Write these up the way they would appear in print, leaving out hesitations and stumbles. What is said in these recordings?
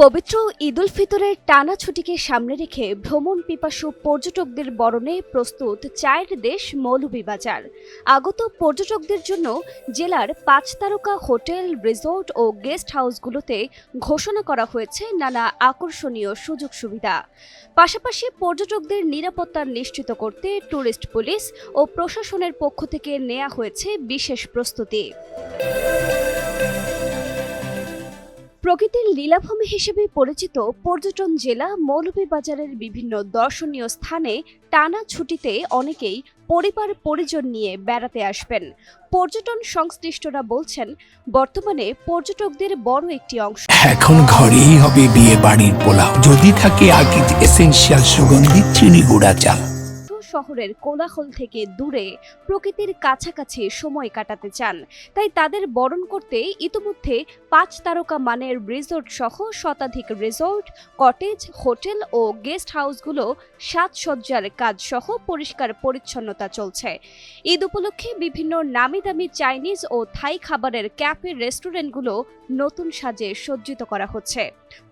পবিত্র ঈদ উল ফিতরের টানা ছুটিকে সামনে রেখে ভ্রমণ পিপাসু পর্যটকদের বরণে প্রস্তুত চায়ের দেশ মৌলভীবাজার। আগত পর্যটকদের জন্য জেলার 5 তারকা হোটেল, রিসোর্ট ও গেস্ট হাউসগুলোতে ঘোষণা করা হয়েছে নানা আকর্ষণীয় সুযোগ সুবিধা। পাশাপাশি পর্যটকদের নিরাপত্তা নিশ্চিত করতে ট্যুরিস্ট পুলিশ ও প্রশাসনের পক্ষ থেকে নেওয়া হয়েছে বিশেষ প্রস্তুতি। প্রকৃতির লীলাভূমি হিসেবে পরিচিত পর্যটন জেলা মৌলভীবাজারের বিভিন্ন দর্শনীয় স্থানে টানা ছুটিতে অনেকেই পরিবার পরিজন নিয়ে বেড়াতে আসবেন। পর্যটন সংশ্লিষ্টরা বলছেন, বর্তমানে পর্যটকদের বড় একটি অংশ এখন ঘরেই হবে বিয়ে বাড়ির পোলাও, যদি থাকে আকিজ এসেনশিয়াল সুগন্ধি চিনি গুঁড়া চাল। শহরের কোলাহল থেকে দূরে প্রকৃতির কাছাকাছি সময় কাটাতে চান, তাই তাদের বরণ করতে ইতিমধ্যে 5 তারকা মানের রিসোর্ট সহ শতাধিক রিসোর্ট, কটেজ, হোটেল ও গেস্ট হাউসগুলো সাজসজ্জার কাজ সহ পরিষ্কার পরিচ্ছন্নতা চলছে। ঈদ উপলক্ষে বিভিন্ন নামি দামি চাইনিজ ও থাই খাবারের ক্যাফে, রেস্টুরেন্টগুলো নতুন সাজে সজ্জিত করা হচ্ছে।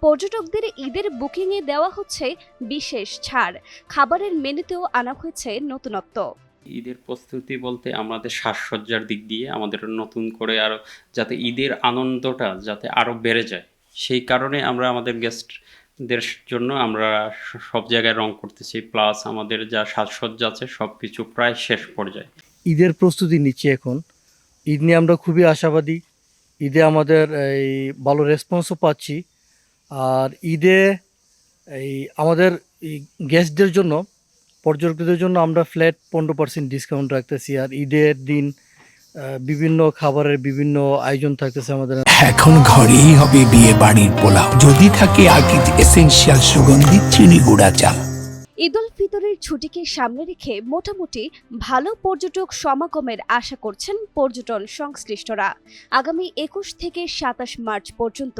পর্যটকদের ঈদের বুকিংয়ে দেওয়া হচ্ছে বিশেষ ছাড়। খাবারের মেনুতেও আনা হয়েছে নতুনত্ব। ঈদের প্রস্তুতি বলতে আমাদের সাজসজ্জার দিক দিয়ে আমাদের নতুন করে আরো যাতে ঈদের আনন্দটা যাতে আরো বেড়ে যায়, সেই কারণে আমরা আমাদের গেস্টদের জন্য আমরা সব জায়গায় রং করতেছি, প্লাস আমাদের যা সাজসজ্জা আছে সব কিছু প্রায় শেষ পর্যায়ে। ঈদের প্রস্তুতি নিচ্ছি এখন। ঈদ নিয়ে আমরা খুবই আশাবাদী। ঈদে আমাদের এই ভালো রেসপন্সও পাচ্ছি। আর ঈদে আমাদের গেস্টদের জন্য, পর্যটকদের জন্য আমরা ফ্ল্যাট 15% ডিসকাউন্ট রাখতেছি। আর ঈদের দিন বিভিন্ন খাবারের বিভিন্ন আয়োজন থাকতেছে আমাদের। এখন ঘরেই হবে বিয়ে বাড়ির পোলাও, যদি থাকে আকিজ এসেনশিয়াল সুগন্ধি চিনি গুঁড়া চাল। ঈদ উল ফিতরের ছুটিকে সামনে রেখে মোটামুটি ভালো পর্যটক সমাগমের আশা করছেন পর্যটন সংশ্লিষ্টরা। আগামী 21 থেকে 27 মার্চ পর্যন্ত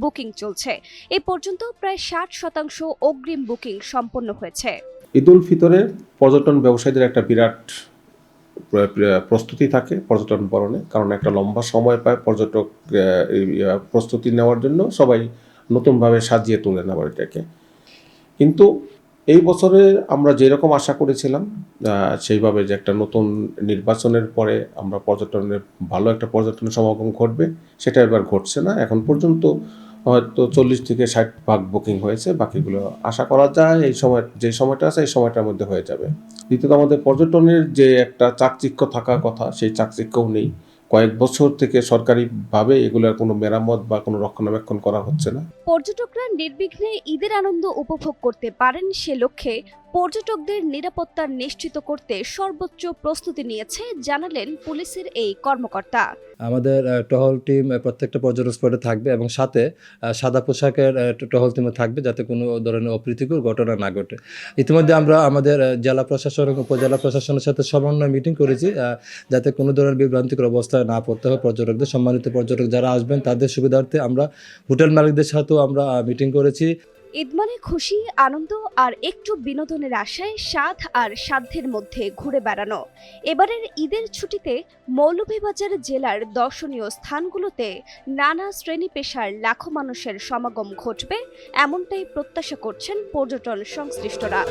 বুকিং চলছে। এ পর্যন্ত প্রায় 60% অগ্রিম বুকিং সম্পন্ন হয়েছে। ঈদ উল ফিতরে পর্যটন ব্যবসায়ীদের একটা বিরাট প্রস্তুতি থাকে পর্যটন বরণে, কারণ একটা লম্বা সময় পায় পর্যটক প্রস্তুতি নেওয়ার জন্য, সবাই নতুনভাবে সাজিয়ে তোলেন আবার এটাকে। কিন্তু এই বছরে আমরা যেরকম আশা করেছিলাম সেইভাবে যে একটা নতুন নির্বাচনের পরে আমরা পর্যটনের ভালো একটা পর্যটনের সমাগম ঘটবে, সেটা এবার ঘটছে না। এখন পর্যন্ত হয়তো 40 থেকে 60% বুকিং হয়েছে, বাকিগুলো আশা করা যায় এই সময়, যে সময়টা আছে এই সময়টার মধ্যে হয়ে যাবে। দ্বিতীয়ত আমাদের পর্যটনের যে একটা চাকচিক্য থাকার কথা, সেই চাকচিক্যও নেই। কয়েক বছর থেকে সরকারিভাবে এগুলোর কোনো মেরামত বা কোনো রক্ষণাবেক্ষণ করা হচ্ছে না। পর্যটকরা নির্বিঘ্নে ঈদের আনন্দ উপভোগ করতে পারেন, সে লক্ষ্যে পর্যটকদের নিরাপত্তা নিশ্চিত করতে সর্বোচ্চ প্রস্তুতি নিয়েছে জানালেন পুলিশের এই কর্মকর্তা। আমাদের টহল টিম প্রত্যেকটা পর্যটন স্পটে থাকবে এবং সাথে সাদা পোশাকের টহল টিমও থাকবে, যাতে কোনো ধরনের অপ্রীতিকর ঘটনা না ঘটে। ইতিমধ্যে আমরা আমাদের জেলা প্রশাসন এবং উপজেলা প্রশাসনের সাথে সমন্বয় মিটিং করেছি, যাতে কোনো ধরনের বিভ্রান্তিকর অবস্থায় না পড়তে হয় পর্যটকদের। সম্মানিত পর্যটক যারা আসবেন তাদের সুবিধার্থে আমরা হোটেল মালিকদের সাথেও আমরা মিটিং করেছি। ঈদ মানে খুশি, আনন্দ আর একটু বিনোদনের আশায় স্বাদ আর সাধ্যের মধ্যে ঘুরে বেড়ানো। এবারের ঈদের ছুটিতে মৌলভীবাজার জেলার দর্শনীয় স্থানগুলোতে নানা শ্রেণী পেশার লাখো মানুষের সমাগম ঘটবে, এমনটাই প্রত্যাশা করছেন পর্যটন সংশ্লিষ্টরা।